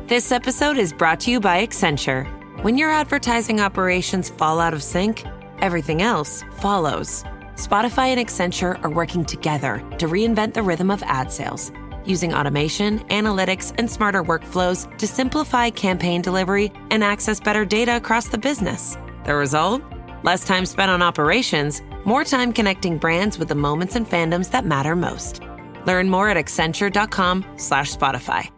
This episode is brought to you by Accenture. When your advertising operations fall out of sync, everything else follows. Spotify and Accenture are working together to reinvent the rhythm of ad sales, using automation, analytics, and smarter workflows to simplify campaign delivery and access better data across the business. The result? Less time spent on operations, more time connecting brands with the moments and fandoms that matter most. Learn more at accenture.com/Spotify.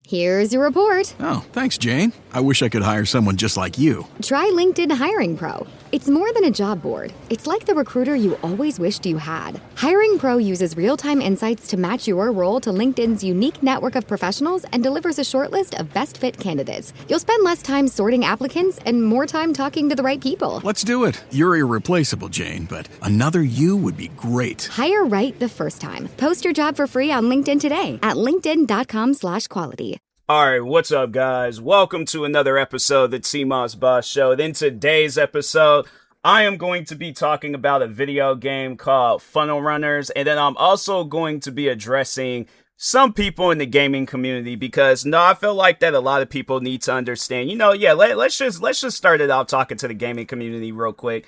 Here's your report. Oh, thanks, Jane. I wish I could hire someone just like you. Try LinkedIn Hiring Pro. It's more than a job board. It's like the recruiter you always wished you had. Hiring Pro uses real-time insights to match your role to LinkedIn's unique network of professionals and delivers a short list of best fit candidates. You'll spend less time sorting applicants and more time talking to the right people. Let's do it. You're irreplaceable, Jane, but another you would be great. Hire right the first time. Post your job for free on LinkedIn today at linkedin.com/quality. All right, what's up, guys? Welcome to another episode of the TMossBoss Show. In today's episode, I am going to be talking about a video game called Funnel Runners, and then I'm also going to be addressing some people in the gaming community because, I feel like that a lot of people need to understand. Let's just start it out talking to the gaming community real quick.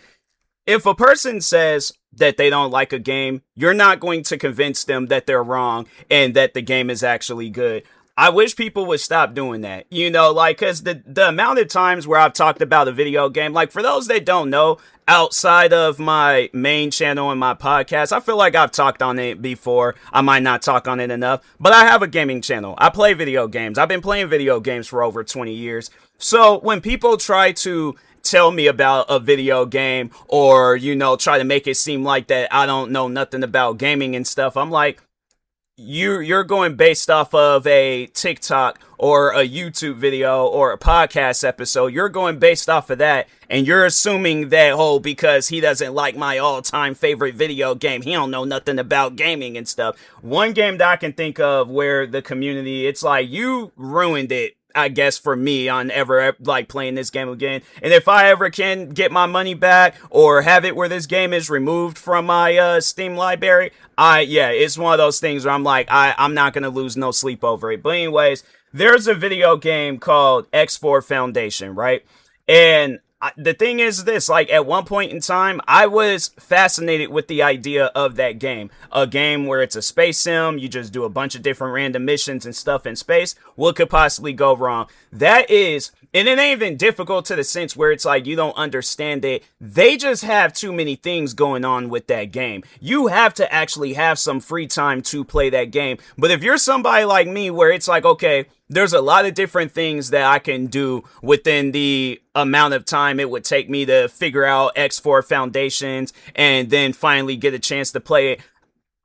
If a person says that they don't like a game, you're not going to convince them that they're wrong and that the game is actually good. I wish people would stop doing that, cause the amount of times where I've talked about a video game, like for those that don't know, outside of my main channel and my podcast, I feel like I've talked on it before. I might not talk on it enough, but I have a gaming channel. I play video games. I've been playing video games for over 20 years. So when people try to tell me about a video game or, try to make it seem like that I don't know nothing about gaming and stuff, I'm like, you're going based off of a TikTok or a YouTube video or a podcast episode. You're going based off of that, and you're assuming that, because he doesn't like my all-time favorite video game, he don't know nothing about gaming and stuff. One game that I can think of where the community, it's like, you ruined it, I guess, for me on ever playing this game again. And if I ever can get my money back or have it where this game is removed from my Steam library, it's one of those things where I'm like, I'm not going to lose no sleep over it. But anyways, there's a video game called X4 Foundation, right? And the thing is this, at one point in time, I was fascinated with the idea of that game. A game where it's a space sim, you just do a bunch of different random missions and stuff in space. What could possibly go wrong? That is, and it ain't even difficult to the sense where it's like you don't understand it. They just have too many things going on with that game. You have to actually have some free time to play that game. But if you're somebody like me where it's like, okay, there's a lot of different things that I can do within the amount of time it would take me to figure out X4 Foundations and then finally get a chance to play it.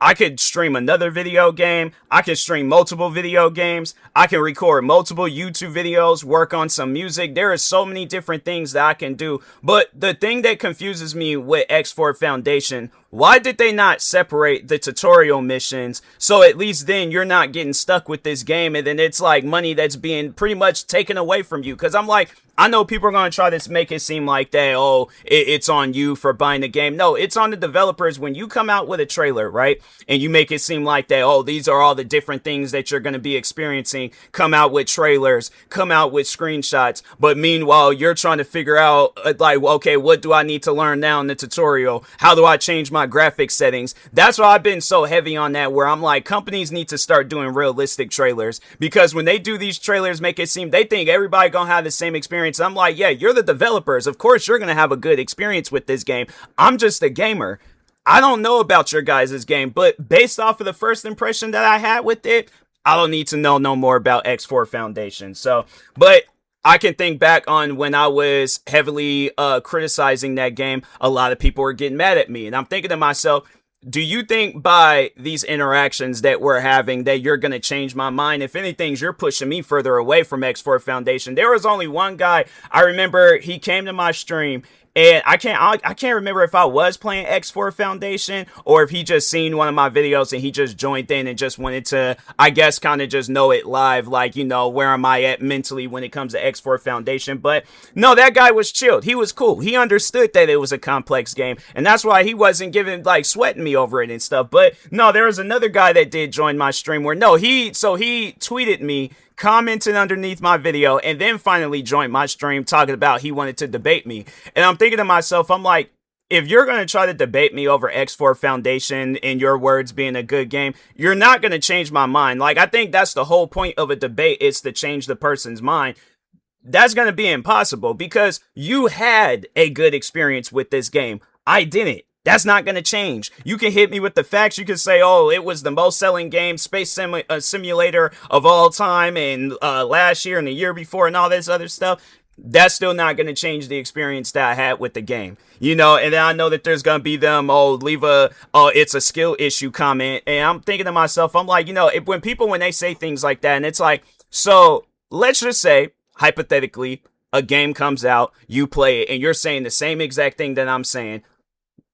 I could stream another video game. I can stream multiple video games. I can record multiple YouTube videos, work on some music. There are so many different things that I can do. But the thing that confuses me with X4 Foundation, why did they not separate the tutorial missions so at least then you're not getting stuck with this game and then it's like money that's being pretty much taken away from you? Because I'm like, I know people are going to try to make it seem like that, it's on you for buying the game. No, it's on the developers. When you come out with a trailer, right, and you make it seem like that, these are all the different things that you're going to be experiencing, come out with trailers, come out with screenshots, but meanwhile, you're trying to figure out, okay, what do I need to learn now in the tutorial? How do I change my graphics settings? That's why I've been so heavy on that, where I'm like, companies need to start doing realistic trailers, because when they do these trailers, make it seem, they think everybody going to have the same experience. I'm like, yeah, you're the developers. Of course, you're going to have a good experience with this game. I'm just a gamer. I don't know about your guys' game, but based off of the first impression that I had with it, I don't need to know no more about X4 Foundation. But I can think back on when I was heavily criticizing that game, a lot of people were getting mad at me. And I'm thinking to myself, do you think by these interactions that we're having that you're going to change my mind? If anything, you're pushing me further away from X4 Foundation. There was only one guy, I remember he came to my stream, and I can't remember if I was playing X4 Foundation or if he just seen one of my videos and he just joined in and just wanted to, I guess, kind of just know it live, where am I at mentally when it comes to X4 Foundation. But no, that guy was chilled. He was cool. He understood that it was a complex game, and that's why he wasn't sweating me over it and stuff. But no, there was another guy that did join my stream where he tweeted me commented underneath my video, and then finally joined my stream talking about he wanted to debate me. And I'm thinking to myself, I'm like, if you're going to try to debate me over X4 Foundation, in your words, being a good game, you're not going to change my mind. Like, I think that's the whole point of a debate, is to change the person's mind. That's going to be impossible because you had a good experience with this game. I didn't. That's not going to change. You can hit me with the facts. You can say, oh, it was the most selling game, simulator of all time, and last year and the year before and all this other stuff. That's still not going to change the experience that I had with the game, you know. And then I know that there's going to be them, it's a skill issue comment. And I'm thinking to myself, I'm like, you know, when they say things like that, and it's like, so let's just say, hypothetically, a game comes out, you play it, and you're saying the same exact thing that I'm saying.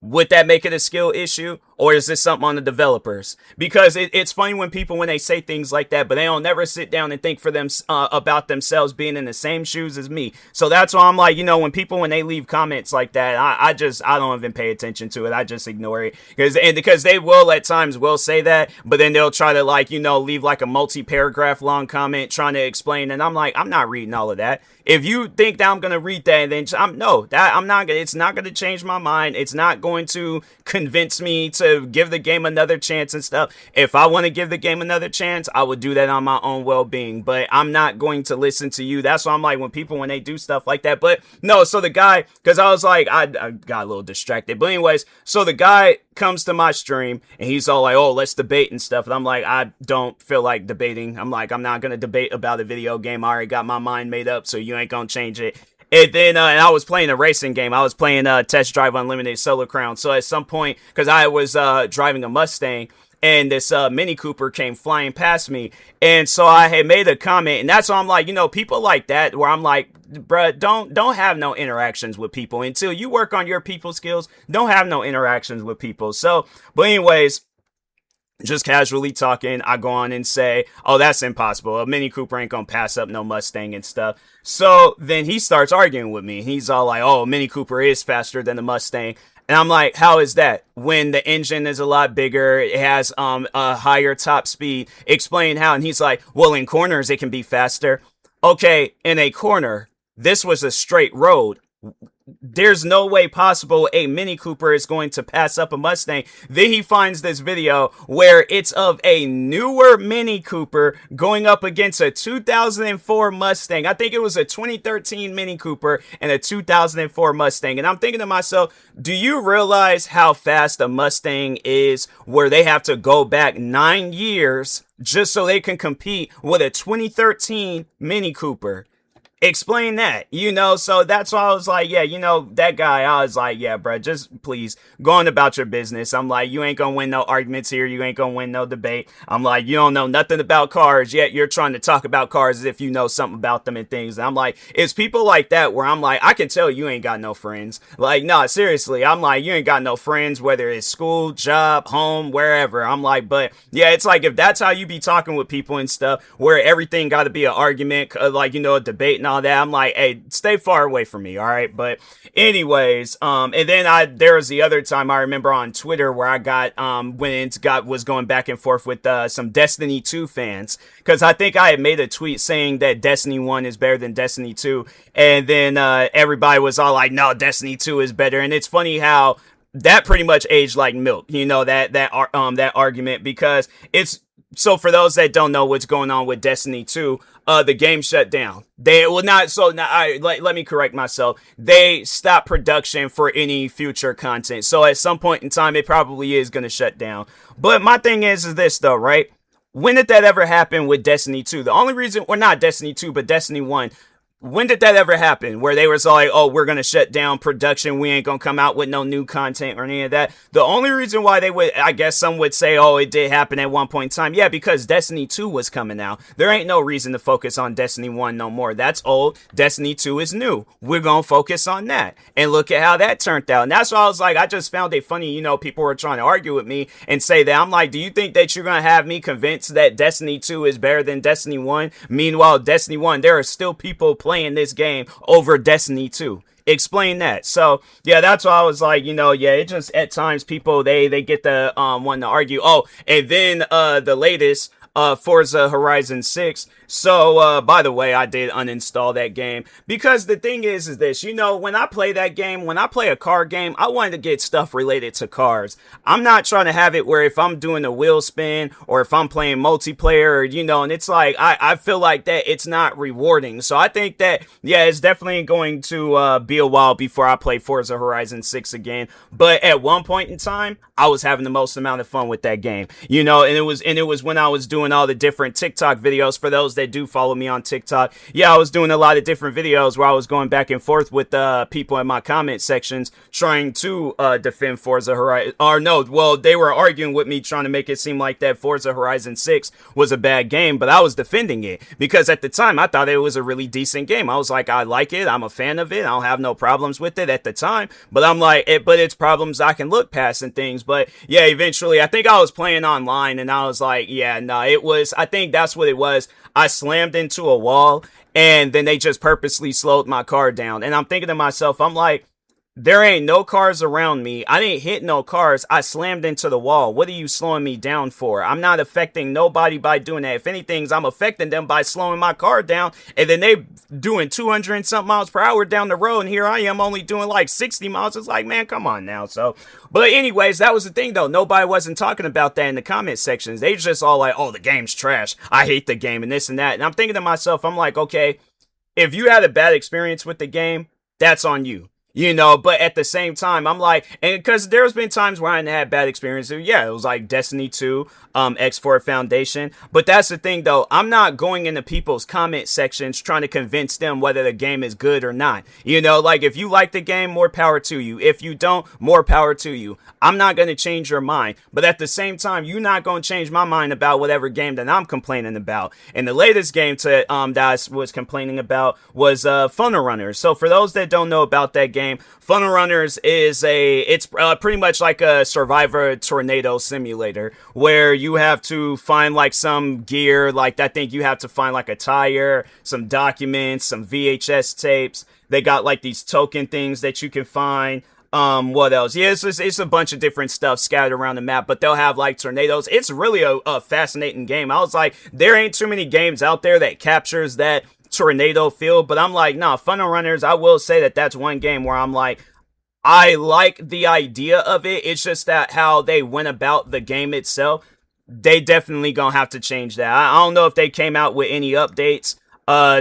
Would that make it a skill issue? Or is this something on the developers? Because it's funny when they say things like that, but they don't never sit down and think for them about themselves being in the same shoes as me. So that's why I'm like, you know, when they leave comments like that, I don't even pay attention to it. I just ignore it. Because they will at times say that, but then they'll try to, like, you know, leave like a multi-paragraph long comment trying to explain. And I'm like, I'm not reading all of that. If you think that I'm going to read that, then I'm not going to, it's not going to change my mind. It's not going to convince me to give the game another chance and stuff. If I want to give the game another chance, I would do that on my own well-being, but I'm not going to listen to you. That's why I'm like, when they do stuff like that. But no, so the guy, because I was like, I got a little distracted, but anyways, so the guy comes to my stream and he's all like, oh, let's debate and stuff, and I'm like, I don't feel like debating. I'm like, I'm not gonna debate about a video game. I already got my mind made up, so you ain't gonna change it. And then, and I was playing a racing game. I was playing Test Drive Unlimited Solo Crown. So at some point, because I was driving a Mustang, and this Mini Cooper came flying past me. And so I had made a comment, and that's why I'm like, you know, people like that, where I'm like, bruh, don't have no interactions with people until you work on your people skills. Don't have no interactions with people. So, but anyways, just casually talking, I go on and say, oh, that's impossible. A Mini Cooper ain't gonna pass up no Mustang and stuff. So then he starts arguing with me. He's all like, oh, Mini Cooper is faster than the Mustang. And I'm like, how is that? When the engine is a lot bigger, it has a higher top speed. Explain how. And he's like, well, in corners, it can be faster. Okay, in a corner, this was a straight road. There's no way possible a Mini Cooper is going to pass up a Mustang. Then he finds this video where it's of a newer Mini Cooper going up against a 2004 Mustang. I think it was a 2013 Mini Cooper and a 2004 Mustang. And I'm thinking to myself, do you realize how fast a Mustang is, where they have to go back 9 years just so they can compete with a 2013 Mini Cooper? Explain that, you know. So that's why I was like, yeah, you know, that guy, I was like, yeah, bro, just please go on about your business. I'm like, you ain't gonna win no arguments here. You ain't gonna win no debate. I'm like, you don't know nothing about cars, yet you're trying to talk about cars as if you know something about them and things. And I'm like, it's people like that where I'm like, I can tell you ain't got no friends. Like, no, seriously, I'm like, you ain't got no friends, whether it's school, job, home, wherever. I'm like, but yeah, it's like, if that's how you be talking with people and stuff, where everything got to be an argument, like, you know, a debate and all that, I'm like, hey, stay far away from me, all right? But anyways, and then there was the other time I remember on Twitter where I got was going back and forth with some Destiny 2 fans, because I think I had made a tweet saying that Destiny 1 is better than Destiny 2, and then everybody was all like, no, Destiny 2 is better. And it's funny how that pretty much aged like milk, you know, that argument, because it's, so for those that don't know what's going on with Destiny 2, the game shut down. Let me correct myself. They stopped production for any future content. So at some point in time, it probably is going to shut down. But my thing is this though, right? When did that ever happen with Destiny 2? The only reason, or not Destiny 2, but Destiny 1, when did that ever happen? Where they was like, oh, we're going to shut down production. We ain't going to come out with no new content or any of that. The only reason why they would, I guess some would say, oh, it did happen at one point in time. Yeah, because Destiny 2 was coming out. There ain't no reason to focus on Destiny 1 no more. That's old. Destiny 2 is new. We're going to focus on that. And look at how that turned out. And that's why I was like, I just found it funny, you know, people were trying to argue with me and say that. I'm like, do you think that you're going to have me convinced that Destiny 2 is better than Destiny 1? Meanwhile, Destiny 1, there are still people playing this game over Destiny 2. Explain that. So yeah, that's why I was like, you know, yeah, it just at times people they get the one to argue. Oh, and then the latest, Forza Horizon 6. So, by the way, I did uninstall that game because the thing is this, you know, when I play that game, when I play a car game, I wanted to get stuff related to cars. I'm not trying to have it where if I'm doing a wheel spin or if I'm playing multiplayer, or, you know, and it's like, I feel like that it's not rewarding. So I think that, yeah, it's definitely going to be a while before I play Forza Horizon 6 again. But at one point in time, I was having the most amount of fun with that game, you know, and it was when I was doing all the different TikTok videos. For those that do follow me on TikTok, yeah, I was doing a lot of different videos where I was going back and forth with people in my comment sections trying to defend Forza Horizon, or no, well, they were arguing with me trying to make it seem like that Forza Horizon 6 was a bad game, but I was defending it because at the time I thought it was a really decent game. I was like, I like it, I'm a fan of it, I don't have no problems with it at the time, but I'm like, but it's problems I can look past and things. But yeah, eventually I think I was playing online and I was like, yeah, no, I think that's what it was. I slammed into a wall and then they just purposely slowed my car down. And I'm thinking to myself, I'm like, there ain't no cars around me. I didn't hit no cars. I slammed into the wall. What are you slowing me down for? I'm not affecting nobody by doing that. If anything, I'm affecting them by slowing my car down. And then they doing 200 and something miles per hour down the road. And here I am only doing like 60 miles. It's like, man, come on now. So, but anyways, that was the thing though. Nobody wasn't talking about that in the comment sections. They just all like, oh, the game's trash. I hate the game and this and that. And I'm thinking to myself, I'm like, okay, if you had a bad experience with the game, that's on you. You know, but at the same time, I'm like, and because there's been times where I had bad experiences. Yeah, it was like Destiny 2, X4 Foundation. But that's the thing, though. I'm not going into people's comment sections trying to convince them whether the game is good or not. You know, like if you like the game, more power to you. If you don't, more power to you. I'm not going to change your mind. But at the same time, you're not going to change my mind about whatever game that I'm complaining about. And the latest game that I was complaining about was Funnel Runners. So for those that don't know about that game, Funnel Runners is it's pretty much like a Survivor tornado simulator where you have to find like some gear, like I think you have to find like a tire, some documents, some VHS tapes. They got like these token things that you can find. What else? Yeah, it's a bunch of different stuff scattered around the map, but they'll have like tornadoes. It's really a fascinating game. I was like, there ain't too many games out there that captures that tornado feel, but I'm like, nah, Funnel Runners, I will say that that's one game where I'm like, I like the idea of it. It's just that how they went about the game itself, they definitely gonna have to change that. I don't know if they came out with any updates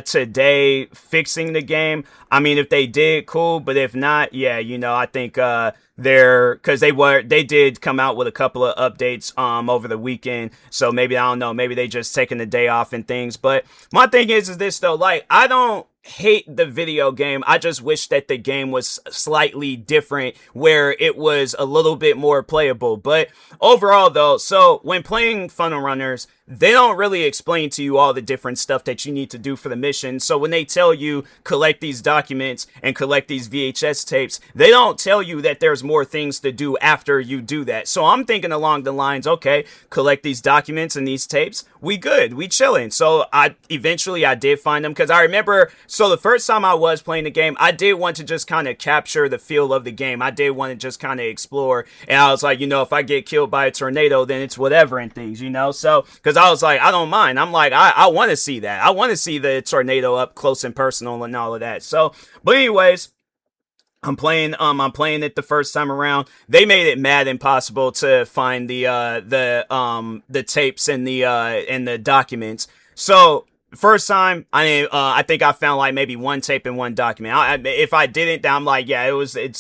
today fixing the game. I mean, if they did, cool, but if not, yeah, you know, I think because they did come out with a couple of updates over the weekend, so maybe, I don't know, maybe they just taking the day off and things. But my thing is this though, like, I don't hate the video game. I just wish that the game was slightly different where it was a little bit more playable. But overall though, so when playing Funnel Runners, they don't really explain to you all the different stuff that you need to do for the mission. So when they tell you collect these documents and collect these VHS tapes, they don't tell you that there's more things to do after you do that. So I'm thinking along the lines, okay, collect these documents and these tapes, we good, we chilling. So I did find them, because I remember, so the first time I was playing the game, I did want to just kind of capture the feel of the game. I did want to just kind of explore, and I was like, you know, if I get killed by a tornado, then it's whatever and things, you know. So because I was like, I don't mind. I'm like, I want to see that. I want to see the tornado up close and personal and all of that. So, but anyways, I'm playing it the first time around. They made it mad impossible to find the tapes and the documents. So first time, I think I found like maybe one tape and one document. If I didn't, I'm like, yeah,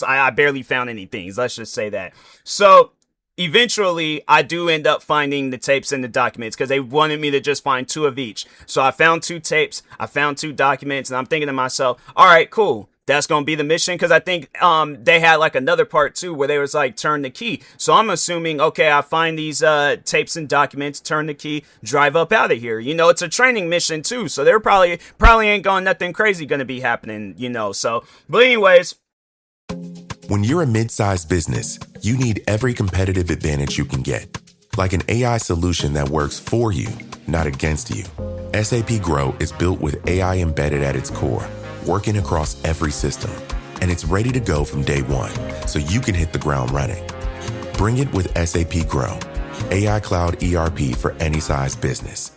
I barely found anything. Let's just say that. So eventually, I do end up finding the tapes and the documents because they wanted me to just find two of each. So I found two tapes, I found two documents, and I'm thinking to myself, all right, cool. That's going to be the mission, because I think they had like another part too where they was like, turn the key. So I'm assuming, okay, I find these tapes and documents, turn the key, drive up out of here. You know, it's a training mission too, so they're probably ain't going, nothing crazy going to be happening, you know. So, but anyways. When you're a mid-sized business, you need every competitive advantage you can get. Like an AI solution that works for you, not against you. SAP Grow is built with AI embedded at its core, working across every system. And it's ready to go from day one, so you can hit the ground running. Bring it with SAP Grow. AI Cloud ERP for any size business.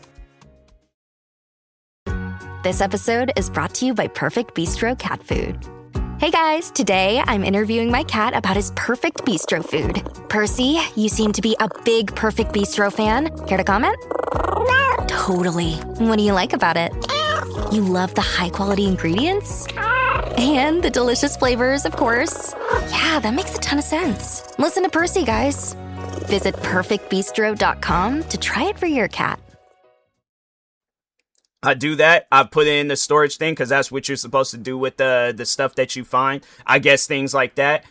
This episode is brought to you by Perfect Bistro Cat Food. Hey guys, today I'm interviewing my cat about his perfect bistro food. Percy, you seem to be a big Perfect Bistro fan. Care to comment? Totally. What do you like about it? You love the high-quality ingredients? And the delicious flavors, of course. Yeah, that makes a ton of sense. Listen to Percy, guys. Visit perfectbistro.com to try it for your cat. I do that. I put it in the storage thing because that's what you're supposed to do with the stuff that you find. I guess things like that.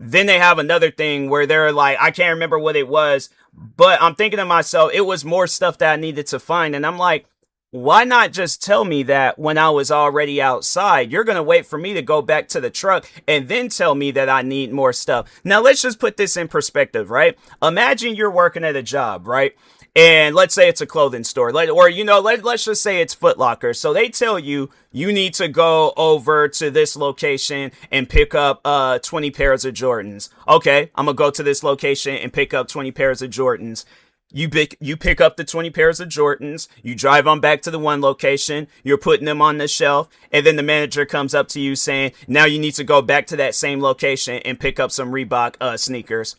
Then they have another thing where they're like, I can't remember what it was, but I'm thinking to myself, it was more stuff that I needed to find. And I'm like, why not just tell me that when I was already outside? You're going to wait for me to go back to the truck and then tell me that I need more stuff. Now, let's just put this in perspective, right? Imagine you're working at a job, right? And let's say it's a clothing store, let's just say it's Foot Locker. So they tell you, you need to go over to this location and pick up 20 pairs of Jordans. Okay, I'm going to go to this location and pick up 20 pairs of Jordans. You pick up the 20 pairs of Jordans, you drive on back to the one location, you're putting them on the shelf, and then the manager comes up to you saying, now you need to go back to that same location and pick up some Reebok sneakers.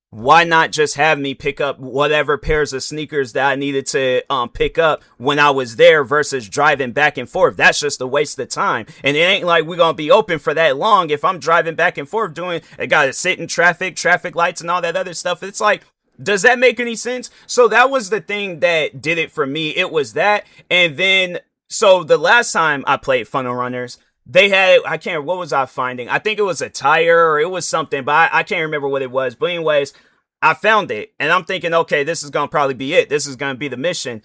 Why not just have me pick up whatever pairs of sneakers that I needed to pick up when I was there versus driving back and forth? That's just a waste of time. And it ain't like we're going to be open for that long if I'm driving back and forth I got to sit in traffic lights and all that other stuff. It's like, does that make any sense? So that was the thing that did it for me. It was that. And then, so the last time I played Funnel Runners, they had, what was I finding? I think it was a tire or it was something, but I can't remember what it was. But anyways, I found it and I'm thinking, okay, this is going to probably be it. This is going to be the mission.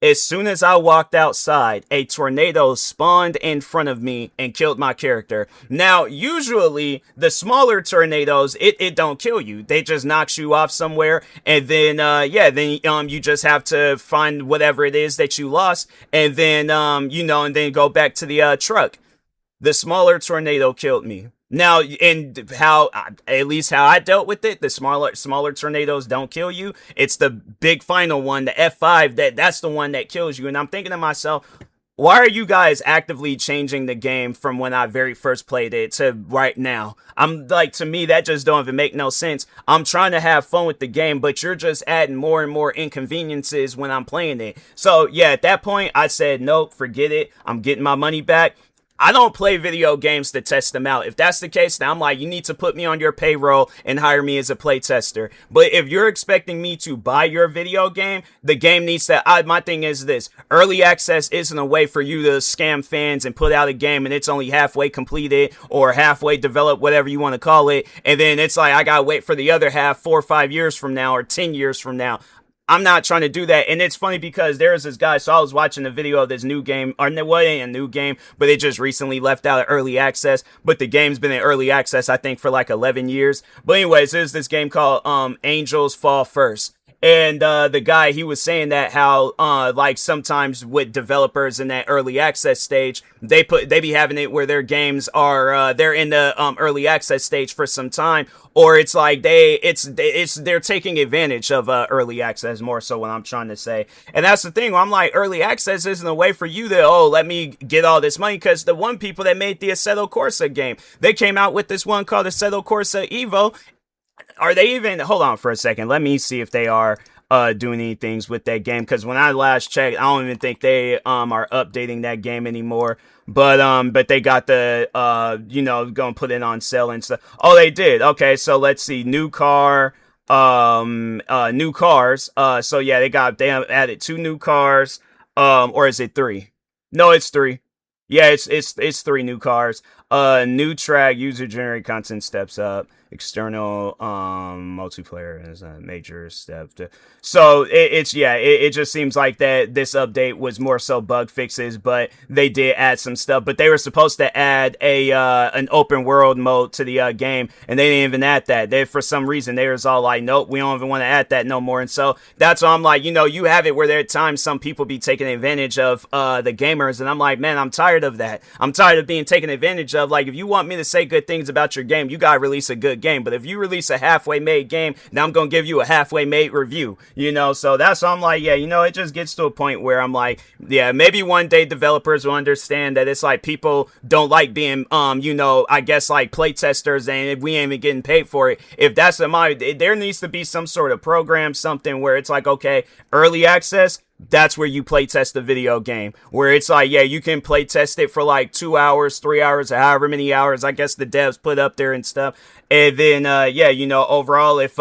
As soon as I walked outside, a tornado spawned in front of me and killed my character. Now, usually the smaller tornadoes, it don't kill you. They just knocks you off somewhere. And then, you just have to find whatever it is that you lost. And then, and then go back to the truck. The smaller tornado killed me. Now, and at least how I dealt with it, the smaller tornadoes don't kill you. It's the big final one, the F5, that's the one that kills you. And I'm thinking to myself, why are you guys actively changing the game from when I very first played it to right now? I'm like, to me, that just don't even make no sense. I'm trying to have fun with the game, but you're just adding more and more inconveniences when I'm playing it. So yeah, at that point, I said, nope, forget it. I'm getting my money back. I don't play video games to test them out. If that's the case, then I'm like, you need to put me on your payroll and hire me as a play tester. But if you're expecting me to buy your video game, the game needs to, my thing is this, early access isn't a way for you to scam fans and put out a game and it's only halfway completed or halfway developed, whatever you want to call it. And then it's like, I gotta wait for the other half 4 or 5 years from now or 10 years from now. I'm not trying to do that. And it's funny because there's this guy, so I was watching a video of this new game, or it wasn't a new game, but it just recently left out of early access. But the game's been in early access, I think, for like 11 years. But anyways, there's this game called Angels Fall First. And the guy, he was saying that how like sometimes with developers in that early access stage, they be having it where their games are they're in the early access stage for some time, or it's like they're taking advantage of early access, more so what I'm trying to say. And that's the thing, I'm like, early access isn't a way for you to let me get all this money, because the one people that made the Assetto Corsa game, they came out with this one called Assetto Corsa Evo. Are they even, hold on for a second, let me see if they are doing any things with that game, because when I last checked, I don't even think they are updating that game anymore. But they got the gonna put it on sale and stuff. Oh, they did. Okay, so let's see, new cars. So yeah, they added 2 new cars. Or is it 3? No, it's 3. Yeah, it's 3 new cars. New track, user generated content steps up. External multiplayer is a major step. So it just seems like that this update was more so bug fixes, but they did add some stuff. But they were supposed to add an open world mode to the game, and they didn't even add that. They, for some reason, they was all like, nope, we don't even want to add that no more. And so that's why I'm like, you have it where there are times some people be taking advantage of the gamers, and I'm like, man, I'm tired of that. I'm tired of being taken advantage of. stuff. Like, if you want me to say good things about your game, you gotta release a good game. But if you release a halfway made game, now I'm gonna give you a halfway made review, you know? So that's why I'm like, yeah, you know, it just gets to a point where I'm like, yeah, maybe one day developers will understand that it's like people don't like being, you know, I guess like playtesters, and if we ain't even getting paid for it. If that's there needs to be some sort of program, something where it's like, okay, early access, that's where you play test the video game, where it's like, yeah, you can play test it for like 2 hours, 3 hours, or however many hours I guess the devs put up there and stuff. And then, yeah, you know, overall, if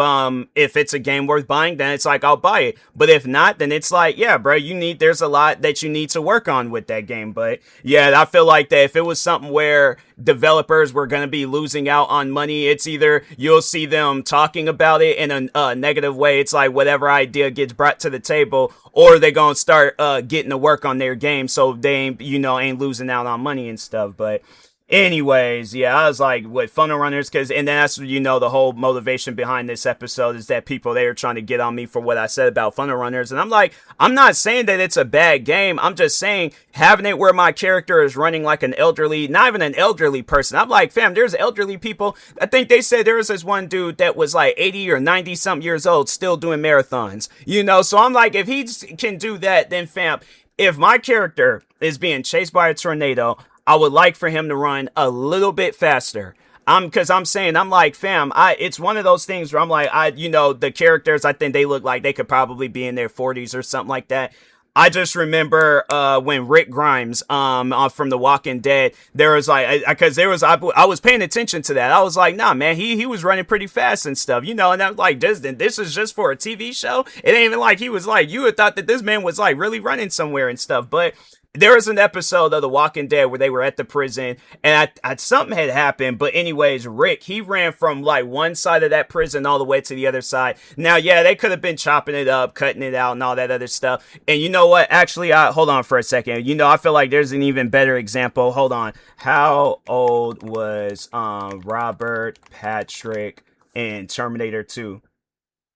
it's a game worth buying, then it's like, I'll buy it. But if not, then it's like, yeah, bro, there's a lot that you need to work on with that game. But yeah, I feel like that if it was something where developers were going to be losing out on money, it's either you'll see them talking about it in a negative way. It's like whatever idea gets brought to the table, or they're going to start getting to work on their game so they ain't losing out on money and stuff. But anyways, yeah, I was like, with funnel runners, and then that's, you know, the whole motivation behind this episode is that people, they are trying to get on me for what I said about funnel runners. And I'm like, I'm not saying that it's a bad game. I'm just saying having it where my character is running like an elderly, not even an elderly person. I'm like, fam, there's elderly people. I think they said there was this one dude that was like 80 or 90 something years old still doing marathons, you know? So I'm like, if he can do that, then fam, if my character is being chased by a tornado, I would like for him to run a little bit faster. Cause I'm like, fam, it's one of those things where I'm like, you know, the characters, I think they look like they could probably be in their 40s or something like that. I just remember, when Rick Grimes, from The Walking Dead, there was like, I was paying attention to that. I was like, nah, man, he was running pretty fast and stuff, you know, and I'm like, this is just for a TV show. It ain't even like he was like, you would thought that this man was like really running somewhere and stuff, but there was an episode of The Walking Dead where they were at the prison, and something had happened. But anyways, Rick, he ran from like one side of that prison all the way to the other side. Now, yeah, they could have been chopping it up, cutting it out, and all that other stuff. And you know what? Actually, hold on for a second. You know, I feel like there's an even better example. Hold on. How old was Robert Patrick in Terminator 2?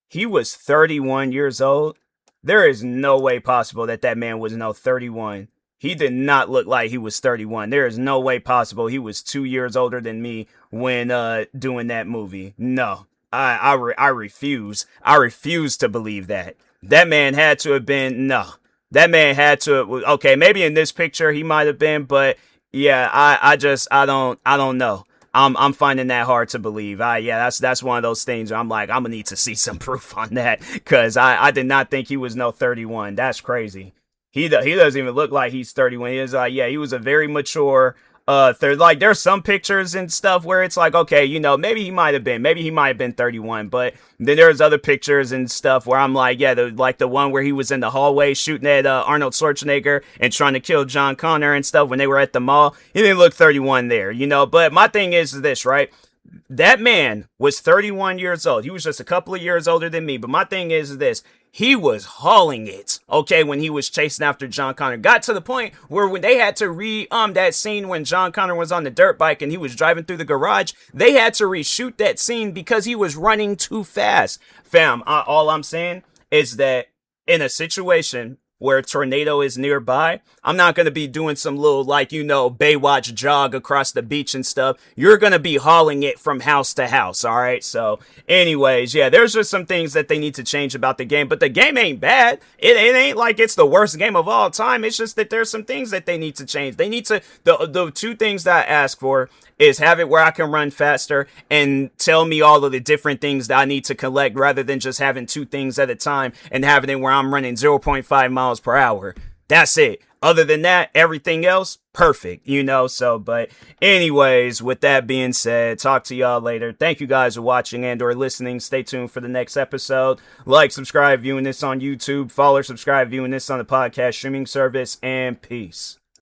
He was 31 years old. There is no way possible that man was 31. He did not look like he was 31. There is no way possible he was 2 years older than me when doing that movie. No, I refuse. I refuse to believe that. That man had to have been, no. That man had to, okay, maybe in this picture he might have been, but yeah, I don't know. I'm finding that hard to believe. Yeah, that's one of those things where I'm like, I'm gonna need to see some proof on that, because I did not think he was 31. That's crazy. He doesn't even look like he's 31. He is like, yeah, he was a very mature like, there's some pictures and stuff where it's like, okay, you know, maybe he might have been 31, but then there's other pictures and stuff where I'm like, yeah, the one where he was in the hallway shooting at Arnold Schwarzenegger and trying to kill John Connor and stuff when they were at the mall. He didn't look 31 there, you know. But my thing is this, right? That man was 31 years old. He was just a couple of years older than me. But my thing is this. He was hauling it, okay, when he was chasing after John Connor. Got to the point where when they had to that scene when John Connor was on the dirt bike and he was driving through the garage, they had to reshoot that scene because he was running too fast. Fam, all I'm saying is that in a situation where a tornado is nearby, I'm not going to be doing some little, like, you know, Baywatch jog across the beach and stuff. You're going to be hauling it from house to house, all right? So, anyways, yeah, there's just some things that they need to change about the game, but the game ain't bad. It ain't like it's the worst game of all time. It's just that there's some things that they need to change. They need to, the two things that I ask for is have it where I can run faster and tell me all of the different things that I need to collect, rather than just having two things at a time and having it where I'm running 0.5 miles per hour. That's it. Other than that, everything else, perfect, you know. So, but anyways, with that being said, talk to y'all later. Thank you guys for watching and or listening. Stay tuned for the next episode. Like, subscribe, viewing this on YouTube. Follow or subscribe, viewing this on the podcast streaming service. And peace.